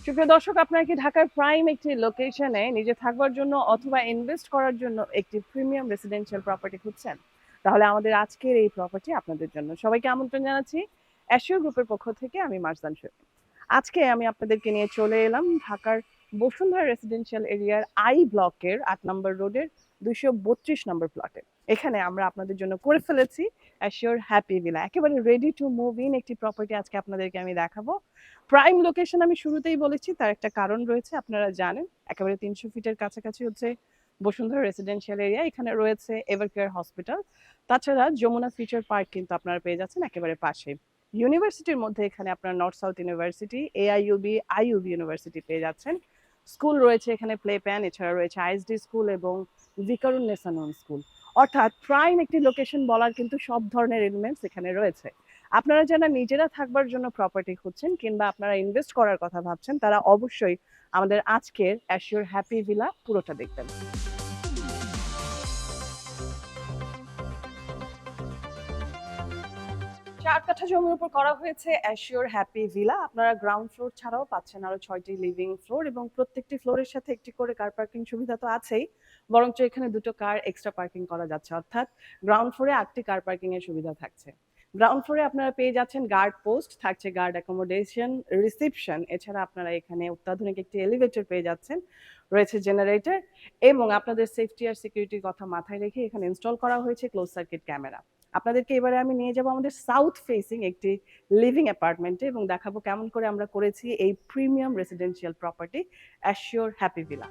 সুপ্রিয় দর্শক, আপনারা কি ঢাকার প্রাইম একটি লোকেশনে নিজে থাকবার জন্য অথবা ইনভেস্ট করার জন্য একটি প্রিমিয়াম রেসিডেন্সিয়াল প্রপার্টি খুঁজছেন? তাহলে আমাদের আজকের এই প্রপার্টি আপনাদের জন্য। সবাইকে আমন্ত্রণ জানাচ্ছি অ্যাশিওর গ্রুপের পক্ষ থেকে। আমি মারজান শরীফ। আজকে আমি আপনাদেরকে নিয়ে চলে এলাম ঢাকার বসুন্ধরা রেসিডেন্সিয়াল এরিয়ার আই ব্লকের ৮ নম্বর রোডের ২৩২ নম্বর প্লটে। এখানে আমরা আপনাদের জন্য করে ফেলেছি অ্যাশিওর হ্যাপি ভিলা, একেবারে রেডি টু মুভ ইন একটি প্রপার্টি আজকে আপনাদেরকে আমি দেখাবো। প্রাইম লোকেশন আমি শুরুতেই বলেছি, তার একটা কারণ রয়েছে, আপনারা জানেন। একেবারে ৩০০ ফিটের কাছাকাছি হচ্ছে বসুন্ধরা রেসিডেন্সিয়াল এরিয়া। এখানে রয়েছে এভারকেয়ার হসপিটাল, তাছাড়া যমুনা ফিউচার পার্ক কিন্তু আপনারা পেয়ে যাচ্ছেন একেবারে পাশে। ইউনিভার্সিটির মধ্যে এখানে আপনার north south university, AIUB, IUB university পেয়ে যাচ্ছেন। স্কুল রয়েছে এখানে, প্লে প্যান, এছাড়া রয়েছে আইএসডি স্কুল এবং জিকারুন্নেসা নন স্কুল। অর্থাৎ প্রাইম একটি লোকেশন বলার কিন্তু সব ধরনের এলিমেন্টস এখানে রয়েছে। আপনারা যারা নিজেরা থাকবার জন্য প্রপার্টি খুঁজছেন কিংবা আপনারা ইনভেস্ট করার কথা ভাবছেন, তারা অবশ্যই আমাদের আজকের অ্যাশিওর হ্যাপি ভিলা পুরোটা দেখবেন। ৪ কাঠা জমির উপর করা হয়েছে অ্যাশিওর হ্যাপি ভিলা। আপনারা গ্রাউন্ড ফ্লোর ছাড়াও পাচ্ছেন আরো ৬টি লিভিং ফ্লোর এবং প্রত্যেকটি ফ্লোরের সাথে একটি করে কার পার্কিং সুবিধা তো আছেই, বরঞ্চ এখানে ২টো কার এক্সট্রা পার্কিং করা যাচ্ছে। অর্থাৎ গ্রাউন্ড ফ্লোরে ৮টি কার পার্কিং এর সুবিধা থাকছে। গ্রাউন্ড ফ্লোরে আপনারা পেয়ে যাচ্ছেন গার্ড পোস্ট, থাকছে গার্ড অ্যাকোমোডেশন, রিসেপশন, এছাড়া আপনারা এখানে অত্যাধুনিক একটি এলিভেটর পেয়ে যাচ্ছেন, রয়েছে জেনারেটর এবং আপনাদের সেফটি আর সিকিউরিটির কথা মাথায় রেখে এখানে ইনস্টল করা হয়েছে ক্লোজ সার্কিট ক্যামেরা। আপনাদেরকে এবারে আমি নিয়ে যাব আমাদের সাউথ ফেসিং একটি লিভিং অ্যাপার্টমেন্টে এবং দেখাবো কেমন করে আমরা করেছি এই premium residential property assure happy villa.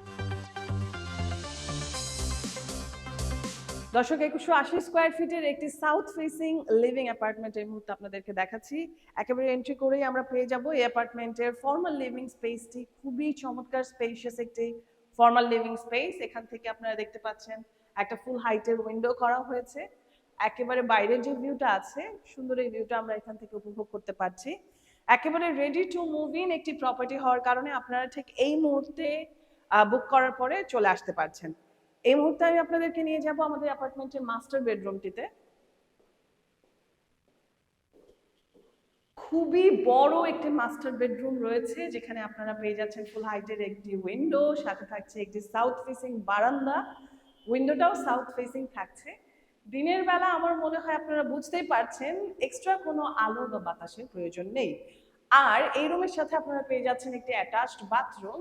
দর্শক, ২১৮০ স্কোয়ার ফিটের একটি সাউথ ফেসিং লিভিং অ্যাপার্টমেন্ট এই মুহূর্তে আপনাদেরকে দেখাচ্ছি। একেবারে এন্ট্রি করেই আমরা পেয়ে যাব এই অ্যাপার্টমেন্টের ফর্মাল লিভিং স্পেসটি। খুবই চমৎকার স্পেশিয়াস একটি ফর্মাল লিভিং স্পেস। এখান থেকে আপনারা দেখতে পাচ্ছেন একটা ফুল হাইটের উইন্ডো করা হয়েছে। একেবারে বাইরের যে ভিউটা আছে, সুন্দর এই ভিউটা আমরা এখান থেকে উপভোগ করতে পারছি। একেবারে রেডি টু মুভ ইন একটি প্রপার্টি হওয়ার কারণে আপনারা ঠিক এই মুহূর্তে বুক করার পরে চলে আসতে পারছেন। এই মুহূর্তে আমি আপনাদেরকে নিয়ে যাব আমাদের অ্যাপার্টমেন্টের মাস্টার বেডরুমটিতে। খুবই বড় একটি মাস্টার বেডরুম রয়েছে, যেখানে আপনারা পেয়ে যাচ্ছেন ফুল হাইটের একটি উইন্ডো, সাথে থাকছে একটি সাউথ ফেসিং বারান্দা। উইন্ডোটাও সাউথ ফেসিং থাকছে। দিনের বেলা আমার মনে হয় আপনারা বুঝতেই পারছেন এক্সট্রা কোনো আলো বা বাতাসের প্রয়োজন নেই। আর এই রুমের সাথে আপনারা পেয়ে যাচ্ছেন একটি অ্যাটাচড বাথরুম।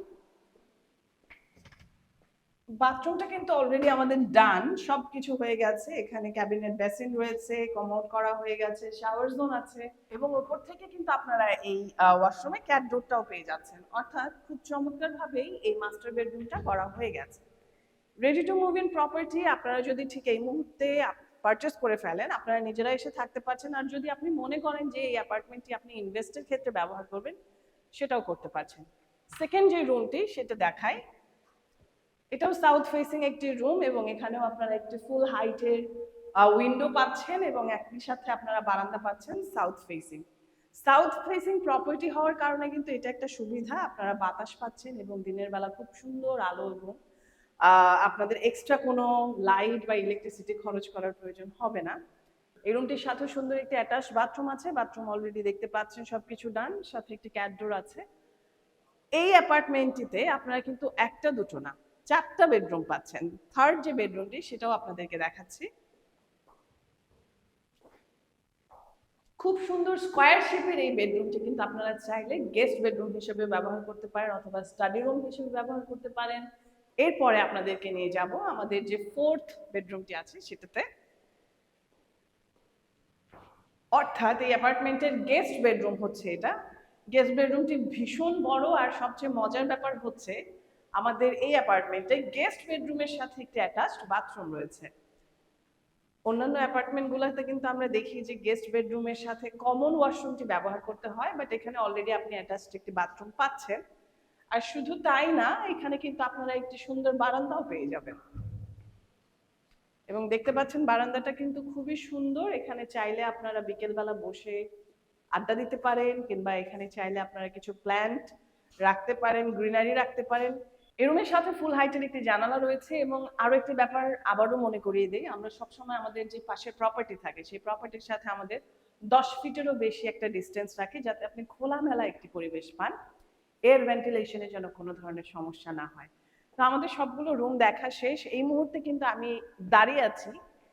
বাথরুমটা কিন্তু অলরেডি আমাদের ডান, সবকিছু হয়ে গেছে। এখানে ক্যাবিনেট বেসিন রয়েছে, কমোড করা হয়ে গেছে, শাওয়ার জোন আছে এবং উপর থেকে কিন্তু আপনারা এই ওয়াশরুমে ক্যাট ডোরটাও পেয়ে যাচ্ছেন। অর্থাৎ খুব চমৎকার ভাবেই এই মাস্টার বেডরুমটা করা হয়ে গেছে। Ready to move in property আপনারা যদি ঠিক এই মুহূর্তে পারচেস করে ফেলেন, আপনারা নিজেরা এসে থাকতে পারছেন। আর যদি আপনি মনে করেন যে এই অ্যাপার্টমেন্টটি আপনি ইনভেস্টের ক্ষেত্রে ব্যবহার করবেন, সেটাও করতে পারছেন। সেকেন্ড যে রুমটি সেটা দেখাই। এটাও সাউথ ফেসিং একটি রুম এবং এখানেও আপনারা একটি ফুল হাইটের উইন্ডো পাচ্ছেন এবং একই সাথে আপনারা বারান্দা পাচ্ছেন south facing. South facing property হওয়ার কারণে কিন্তু এটা একটা সুবিধা, আপনারা বাতাস পাচ্ছেন এবং দিনের বেলা খুব সুন্দর আলো এবং আপনাদের এক্সট্রা কোনো লাইট বা ইলেকট্রিসিটি খরচ করার প্রয়োজন হবে না। এই রুমটির সাথে সুন্দর একটি অ্যাটাচ বাথরুম আছে। বাথরুম অলরেডি দেখতে পাচ্ছেন, সবকিছু ডান, সাথে একটি ক্যাট ডোর আছে। এই অ্যাপার্টমেন্টটিতে আপনারা কিন্তু একটা দুটো না, 4টা বেডরুম পাচ্ছেন। থার্ড যে বেডরুমটি সেটাও আপনাদেরকে দেখাচ্ছি। খুব সুন্দর স্কোয়ার শেপের এই বেডরুমটি কিন্তু আপনারা চাইলে গেস্ট বেডরুম হিসেবে ব্যবহার করতে পারেন অথবা স্টাডি রুম হিসেবে ব্যবহার করতে পারেন। এরপরে আপনাদেরকে নিয়ে যাব আমাদের যে ফোর্থ বেডরুমটি আছে সেটাতে। অর্থাৎ এই অ্যাপার্টমেন্টের গেস্ট বেডরুম হচ্ছে এটা। গেস্ট বেডরুমটি ভীষণ বড় আর সবচেয়ে মজার ব্যাপার হচ্ছে আমাদের এই অ্যাপার্টমেন্টে গেস্ট বেডরুমের সাথে একটি অ্যাটাচড বাথরুম রয়েছে। অন্যান্য অ্যাপার্টমেন্টগুলোতে কিন্তু আমরা দেখি যে গেস্ট বেডরুমের সাথে কমন ওয়াশরুমটি ব্যবহার করতে হয়, বাট এখানে অলরেডি আপনি অ্যাটাচড একটি বাথরুম পাচ্ছেন। আর শুধু তাই না, এখানে কিন্তু আপনারা একটি সুন্দর বারান্দাও পেয়ে যাবেন এবং দেখতে পাচ্ছেন বারান্দাটা কিন্তু খুবই সুন্দর। এখানে চাইলে আপনারা বিকেলবেলা বসে আড্ডা দিতে পারেন কিংবা এখানে চাইলে আপনারা কিছু প্ল্যান্ট রাখতে পারেন, গ্রিনারি রাখতে পারেন। এই রুমের সাথে ফুল হাইটের একটি জানালা রয়েছে এবং আরো একটি ব্যাপার আবারও মনে করিয়ে দিই, আমরা সবসময় আমাদের যে পাশের প্রপার্টি থাকে সেই প্রপার্টির সাথে আমাদের 10 ফিটেরও বেশি একটা ডিস্টেন্স রাখি, যাতে আপনি খোলামেলা একটি পরিবেশ পান। এয়ার ভেন্টিলেশনের যেন কোনো ধরনের সমস্যা না হয়। তো আমাদের সবগুলো রুম দেখা শেষ। এই মুহূর্তে কিন্তু আমি দাঁড়িয়ে আছি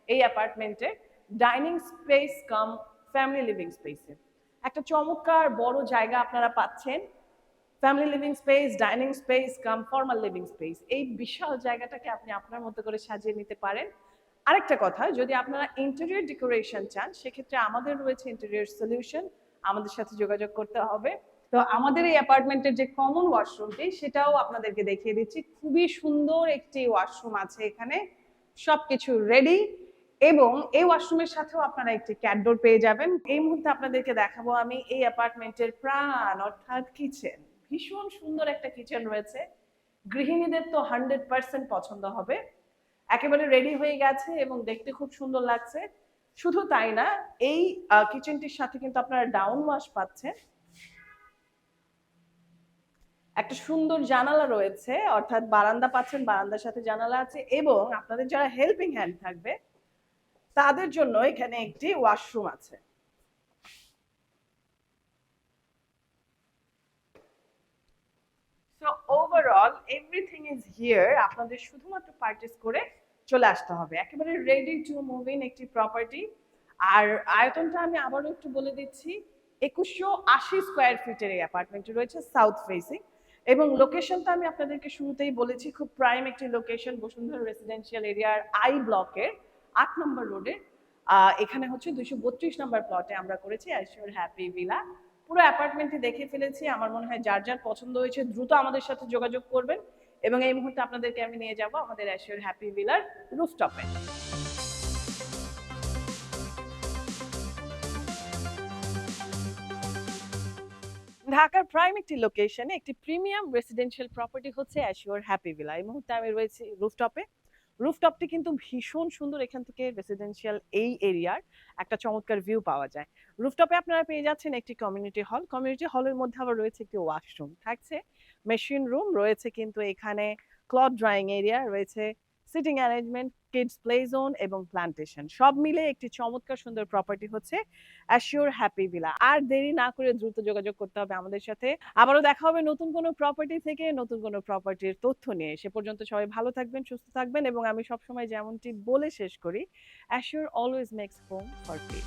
এই অ্যাপার্টমেন্টে dining space come family living স্পেসে। একটা চমৎকার বড় জায়গা আপনারা পাচ্ছেন, family living space, dining space come formal living space. এই বিশাল জায়গাটাকে আপনি আপনার মতো করে সাজিয়ে নিতে পারেন। আরেকটা কথা, যদি আপনারা ইন্টেরিয়র ডেকোরেশন চান সেক্ষেত্রে আমাদের রয়েছে ইন্টেরিয়র সলিউশন, আমাদের সাথে যোগাযোগ করতে হবে। তো আমাদের এই অ্যাপার্টমেন্টের যে কমন ওয়াশরুমটি সেটাও আপনাদেরকে দেখিয়ে দিচ্ছি। খুবই সুন্দর একটি ওয়াশরুম আছে এখানে, সবকিছু রেডি, এবং এই ওয়াশরুমের সাথেও আপনারা একটি ক্যাটডোর পেয়ে যাবেন। এই মুহূর্তে আপনাদেরকে দেখাবো আমি এই অ্যাপার্টমেন্টের প্রাণ অর্থাৎ কিচেন। ভীষণ সুন্দর একটা কিচেন রয়েছে, গৃহিণীদের তো 100% পছন্দ হবে। একেবারে রেডি হয়ে গেছে এবং দেখতে খুব সুন্দর লাগছে। শুধু তাই না, এই কিচেনটির সাথে কিন্তু আপনারা ডাউন ওয়াশ পাচ্ছেন, একটা সুন্দর জানালা রয়েছে, অর্থাৎ বারান্দা পাচ্ছেন, বারান্দার সাথে জানালা আছে, এবং আপনাদের যারা হেল্পিং হ্যান্ড থাকবে তাদের জন্য এখানে একটি ওয়াশরুম আছে। So overall everything is here. আপনাদের শুধুমাত্র পারচেজ করে চলে আসতে হবে, একেবারে রেডি টু মুভ ইন একটি প্রপার্টি। আর আয়তনটা আমি আবারও একটু বলে দিচ্ছি, 2180 স্কোয়ার ফিটের এই অ্যাপার্টমেন্টটি রয়েছে সাউথ ফেসিং, এবং লোকেশনটা আমি আপনাদেরকে শুরুতেই বলেছি, খুব প্রাইম একটি লোকেশন, বসুন্ধরা রেসিডেন্সিয়াল এরিয়ার আই ব্লকের 8 নম্বর রোডে। এখানে হচ্ছে 232 নম্বর প্লটে আমরা করেছি অ্যাশিওর হ্যাপি ভিলা। পুরো অ্যাপার্টমেন্টটি দেখে ফেলেছি, আমার মনে হয় যার যার পছন্দ হয়েছে দ্রুত আমাদের সাথে যোগাযোগ করবেন, এবং এই মুহূর্তে আপনাদেরকে আমি নিয়ে যাব আমাদের অ্যাশিওর হ্যাপি ভিলার রুফটপে। ঢাকার প্রাইম একটি লোকেশনে একটি প্রিমিয়াম রেসিডেন্সিয়াল প্রপার্টি হচ্ছে অ্যাশিওর হ্যাপি ভিলা। এই মুহূর্তে আমি রয়েছি রুফটপে। রুফটপটি কিন্তু ভীষণ সুন্দর, এখান থেকে রেসিডেন্সিয়াল এই এরিয়ার একটা চমৎকার ভিউ পাওয়া যায়। রুফটপে আপনারা পেয়ে যাচ্ছেন একটি কমিউনিটি হল, কমিউনিটি হলের মধ্যে আবার রয়েছে একটি ওয়াশরুম থাকছে, মেশিন রুম রয়েছে, কিন্তু এখানে ক্লথ ড্রাইং এরিয়া রয়েছে, sitting arrangement, kids play zone এবং প্ল্যান্টেশন, সব মিলে একটি চমৎকার সুন্দর প্রপার্টি হচ্ছে অ্যাশিওর হ্যাপি ভিলা। আর দেরি না করে দ্রুত যোগাযোগ করতে হবে আমাদের সাথে। আবারও দেখা হবে নতুন কোনো প্রপার্টি থেকে, নতুন কোনো প্রপার্টির তথ্য নিয়ে। সে পর্যন্ত সবাই ভালো থাকবেন, সুস্থ থাকবেন, এবং আমি সবসময় যেমনটি বলে শেষ করি, assure always makes home for piece.